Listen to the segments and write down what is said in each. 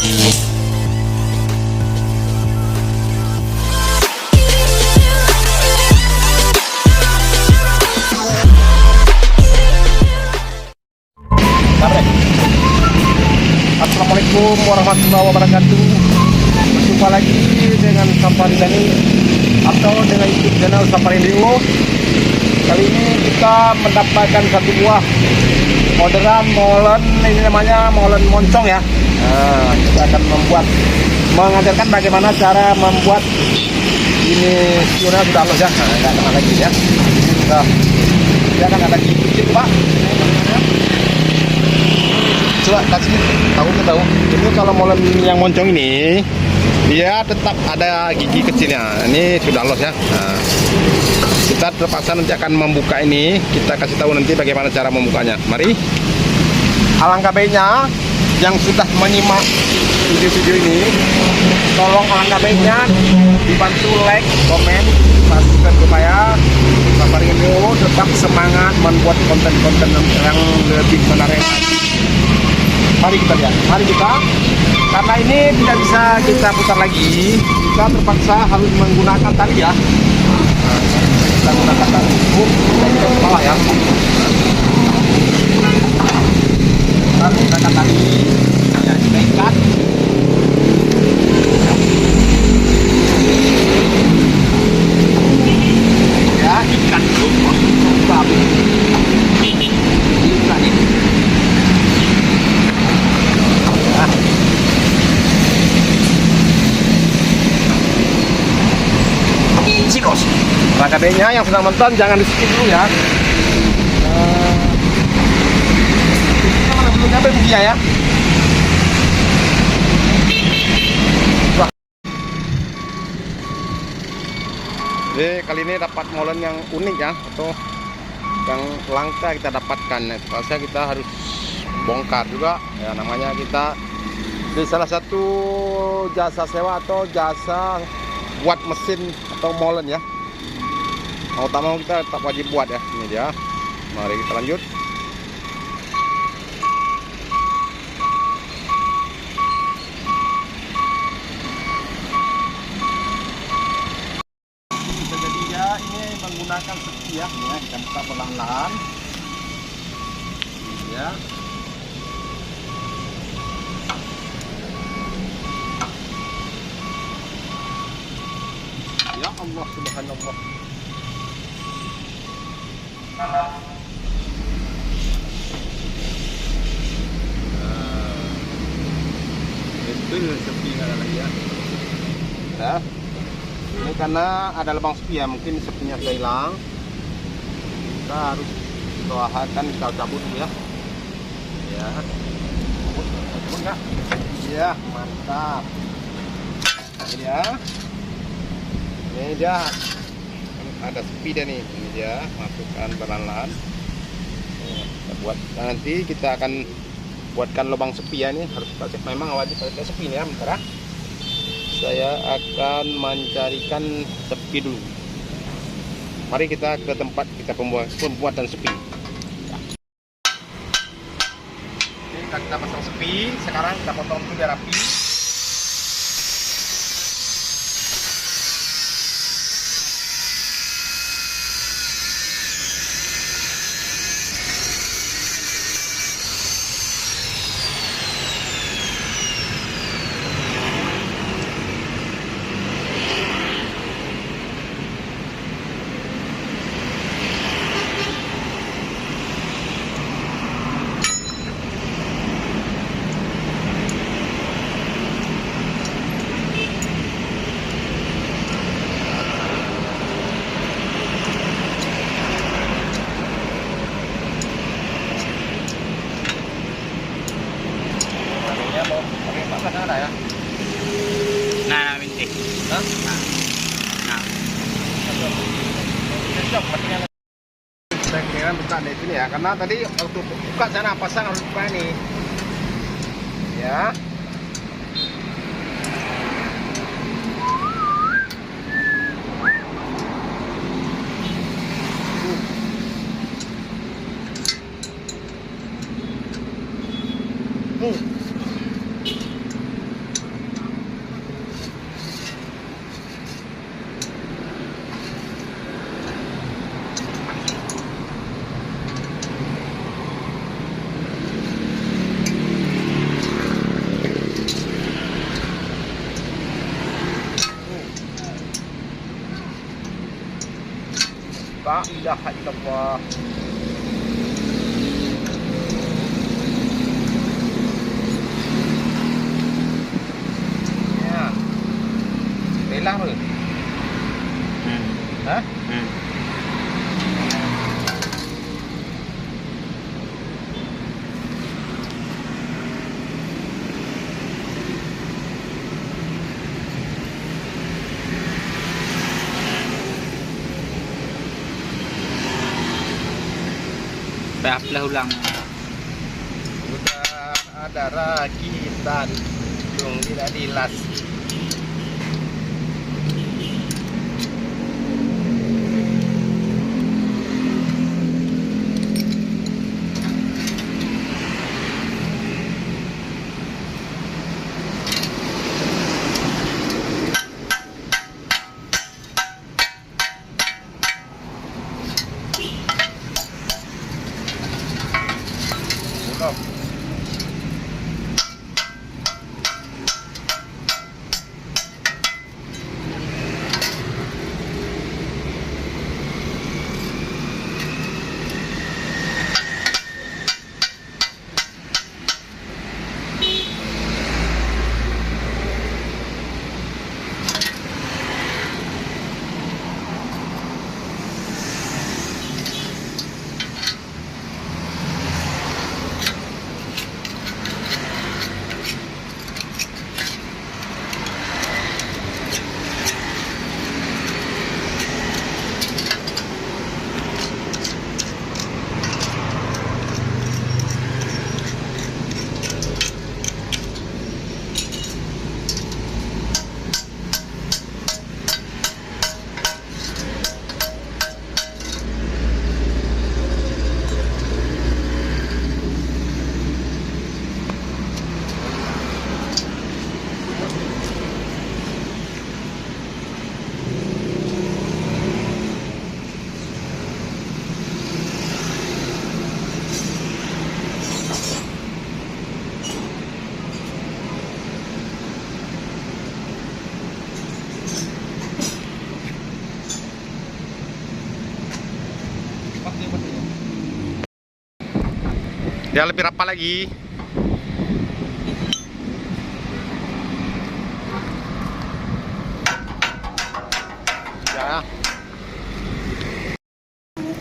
Assalamualaikum warahmatullahi wabarakatuh. Berjumpa lagi dengan Safari Dani atau dengan YouTube channel Safari Dio. Kali ini kita mendapatkan satu buah orderan molen, ini namanya molen moncong ya. Kita akan mengajarkan bagaimana cara membuat ini sionya sudah halus ya. Nggak kena lagi ya. Dia akan ada gigi Pak. Coba kasih tahu. Ini kalau molen yang moncong ini dia tetap ada gigi kecilnya. Ini sudah los ya. Nah, kita terpaksa nanti akan membuka ini. Kita kasih tahu nanti bagaimana cara membukanya. Mari. Alangkah baiknya yang sudah menyimak video-video ini, tolong alangkah baiknya dibantu like, komen, pastikan supaya Safari Dio tetap semangat membuat konten-konten yang lebih menarik. Mari kita lihat, karena ini tidak bisa kita putar lagi, kita terpaksa harus menggunakan tali ya. Kita menggunakan tali untuk kepala ya. Kita menggunakan tali ya, kita ikat. Ya, ikat dulu. KBnya yang sedang nonton jangan di skip dulu ya. Mana belum nyampe buginya ya. Jadi kali ini dapat molen yang unik ya, atau yang langka kita dapatkan. Terpaksa kita harus bongkar juga ya, namanya kita di salah satu jasa sewa atau jasa buat mesin atau molen ya. Mau tak mau kita tetap wajib buat ya. Ini dia. Mari kita lanjut. Bisa jadi ya, ini menggunakan sepi ya. Ini ya, kita buka perlahan-lahan. Ini ya. Ya Allah subhanallah. Betul sepi lagi ya. Nah, ini karena ada lubang sepi ya, mungkin sepinya sudah hilang. Kita harus doakan, kita cabut dulu ya. Ya, cabut nggak? Ya, mantap. Ini ya. Ini dia. Ada sepi dia nih, ini dia, masukkan perlahan-lahan. Nanti kita akan buatkan lubang sepi ya, ini harus pakai, memang wajib pakai sepi nih ya. Bentar ya, saya akan mencarikan sepi dulu. Mari kita ke tempat kita pembuatan sepi. Ini kita pasang sepi, sekarang kita potong dulu biar rapi. Ada ya? Nah, minti. Nah. Saya kira buka di sini ya, karena tadi waktu buka sana pasang harus buka ini. Ya. La ilaha illallah. Ya. Rela ke? Hah? Belah ulang. Sudah ada rakitan, belum tidak dilas. Belum. Dia lebih rapat lagi. Ya.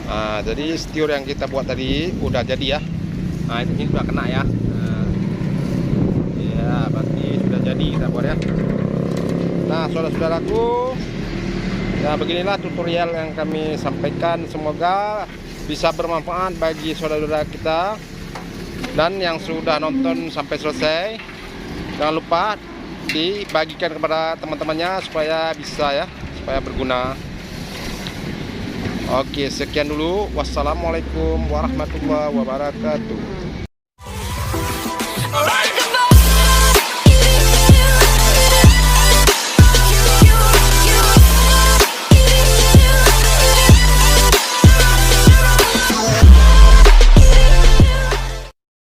Nah, jadi setior yang kita buat tadi udah jadi ya. Nah, ini sudah kena ya. Nah, ya, berarti sudah jadi kita buat ya. Nah, saudara-saudaraku, nah beginilah tutorial yang kami sampaikan. Semoga bisa bermanfaat bagi saudara-saudara kita. Dan yang sudah nonton sampai selesai, jangan lupa dibagikan kepada teman-temannya supaya bisa ya, supaya berguna. Oke, sekian dulu. Wassalamualaikum warahmatullahi wabarakatuh.